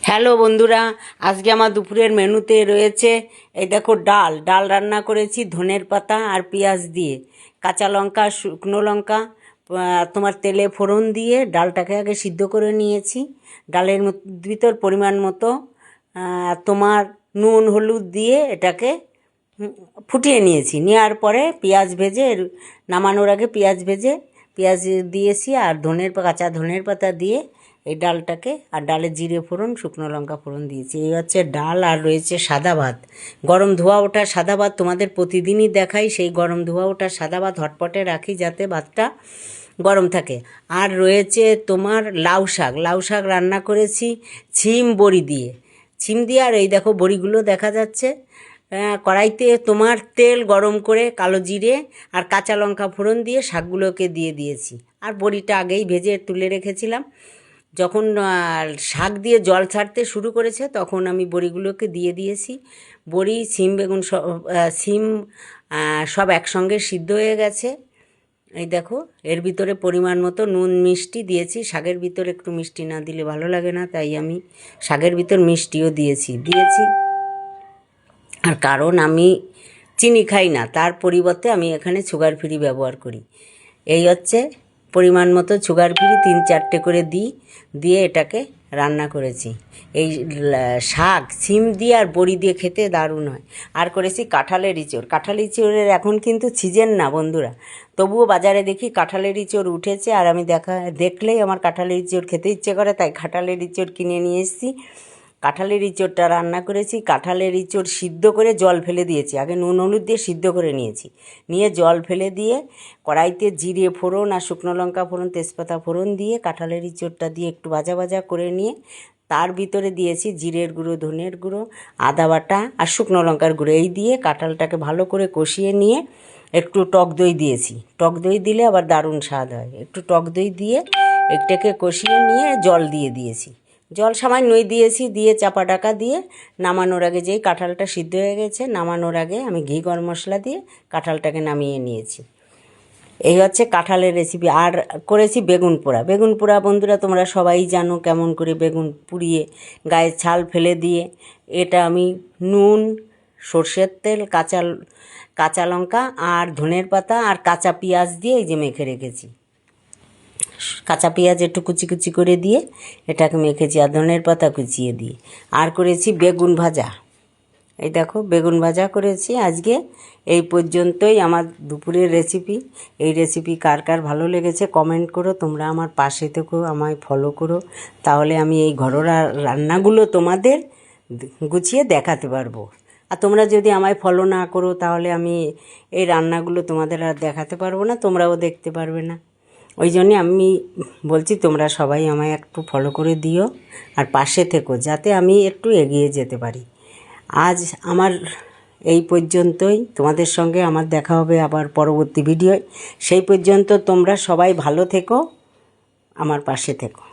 Hello বন্ধুরা, আজকে আমার দুপুরের মেনুতে রয়েছে এই দেখো ডাল রান্না করেছি ধনের পাতা আর পেঁয়াজ দিয়ে, কাঁচা লঙ্কা শুকনো লঙ্কা তোমার তেলে ফোড়ন দিয়ে ডালটাকে আগে সিদ্ধ করে নিয়েছি। ডালের ভিতর পরিমাণ মতো তোমার নুন হলুদ দিয়ে এটাকে ফুটিয়ে নিয়েছি। নেওয়ার পরে পেঁয়াজ ভেজে নামানোর আগে পেঁয়াজ দিয়েছি আর কাঁচা ধনের পাতা দিয়ে এই ডালটাকে, আর ডালে জিরে ফোড়ন শুকনো লঙ্কা ফোড়ন দিয়েছি। এই হচ্ছে ডাল। আর রয়েছে সাদা ভাত, গরম ধোয়া ওঠা সাদা ভাত, তোমাদের প্রতিদিনই দেখাই। সেই গরম ধোয়া ওঠা সাদা ভাত হটপটে রাখি যাতে ভাতটা গরম থাকে। আর রয়েছে তোমার লাউ শাক রান্না করেছি ছিম দিয়ে। আর এই দেখো বড়িগুলো দেখা যাচ্ছে। কড়াইতে তোমার তেল গরম করে কালো জিরে আর কাঁচা লঙ্কা ফোড়ন দিয়ে শাকগুলোকে দিয়ে দিয়েছি। আর বড়িটা আগেই ভেজে তুলে রেখেছিলাম। যখন শাক দিয়ে জল ছাড়তে শুরু করেছে তখন আমি বড়িগুলোকে দিয়ে দিয়েছি। বড়ি সিম বেগুন সব একসঙ্গে সিদ্ধ হয়ে গেছে। এই দেখো, এর ভিতরে পরিমাণ মতো নুন মিষ্টি দিয়েছি। শাকের ভিতরে একটু মিষ্টি না দিলে ভালো লাগে না, তাই আমি শাকের ভিতর মিষ্টিও দিয়েছি। আর কারণ আমি চিনি খাই না, তার পরিবর্তে আমি এখানে সুগার ফ্রি ব্যবহার করি। এই হচ্ছে পরিমাণ মতো সুগার ফ্রি 3-4টে করে দিয়ে এটাকে রান্না করেছি। এই শাক সিম দিয়ে আর বড়ি দিয়ে খেতে দারুণ হয়। আর করেছি কাঁঠালের ইঁচড়ের এখন কিন্তু সিজন না বন্ধুরা, তবুও বাজারে দেখি কাঁঠালের ইঁচড় উঠেছে। আর আমি দেখলেই আমার কাঁঠালের ইঁচড় খেতে ইচ্ছে করে, তাই কাঁঠালের ইঁচড় কিনে নিয়ে এসেছি। কাঁঠালের ইঁচড়টা রান্না করেছি। কাঁঠালের ইঁচড় সিদ্ধ করে জল ফেলে দিয়েছি, আগে নুন হলুদ দিয়ে সিদ্ধ করে নিয়ে জল ফেলে দিয়ে কড়াইতে জিরে ফোড়ন আর শুকনো লঙ্কা ফোড়ন তেজপাতা ফোড়ন দিয়ে কাঁঠালের ইঁচড়টা দিয়ে একটু ভাজা করে নিয়ে তার ভিতরে দিয়েছি জিরের গুঁড়ো, ধনের গুঁড়ো, আদা বাটা আর শুকনো লঙ্কার গুঁড়ো। এই দিয়ে কাঁঠালটাকে ভালো করে কষিয়ে নিয়ে একটু টক দই দিয়েছি। টক দই দিলে আবার দারুণ স্বাদ হয়। একটু টক দই দিয়ে এটাকে কষিয়ে নিয়ে জল দিয়েছি। জল সামান্যই দিয়েছি, দিয়ে চাপা ঢাকা দিয়ে নামানোর আগে, যেই কাঁঠালটা সিদ্ধ হয়ে গেছে নামানোর আগে আমি ঘি গরম মশলা দিয়ে কাঁঠালটাকে নামিয়ে নিয়েছি। এই হচ্ছে কাঁঠালের রেসিপি। আর করেছি বেগুন পোড়া বন্ধুরা, তোমরা সবাই জানো কেমন করে বেগুন পুড়িয়ে গায়ের ছাল ফেলে দিয়ে, এটা আমি নুন, সর্ষের তেল, কাঁচা লঙ্কা আর ধনের পাতা আর কাঁচা পেঁয়াজ দিয়ে এই যে মেখে রেখেছি। কাঁচা পেঁয়াজ একটু কুচি করে দিয়ে এটাকে মেখেছি, আর ধনের পাতা কুচিয়ে দিয়ে। আর করেছি বেগুন ভাজা। এই দেখো বেগুন ভাজা করেছি আজকে। এই পর্যন্তই আমার দুপুরের রেসিপি। এই রেসিপি কার ভালো লেগেছে কমেন্ট করো। তোমরা আমার পাশে থেকো, আমায় ফলো করো, তাহলে আমি এই ঘরোয়া রান্নাগুলো তোমাদের গুছিয়ে দেখাতে পারবো। আর তোমরা যদি আমায় ফলো না করো তাহলে আমি এই রান্নাগুলো তোমাদের আর দেখাতে পারবো না, তোমরাও দেখতে পারবে না। ওই জন্যে আমি বলছি তোমরা সবাই আমায় একটু ফলো করে দিও আর পাশে থেকো, যাতে আমি একটু এগিয়ে যেতে পারি। আজ আমার এই পর্যন্তই। তোমাদের সঙ্গে আমার দেখা হবে আবার পরবর্তী ভিডিওয়। সেই পর্যন্ত তোমরা সবাই ভালো থেকো, আমার পাশে থেকো।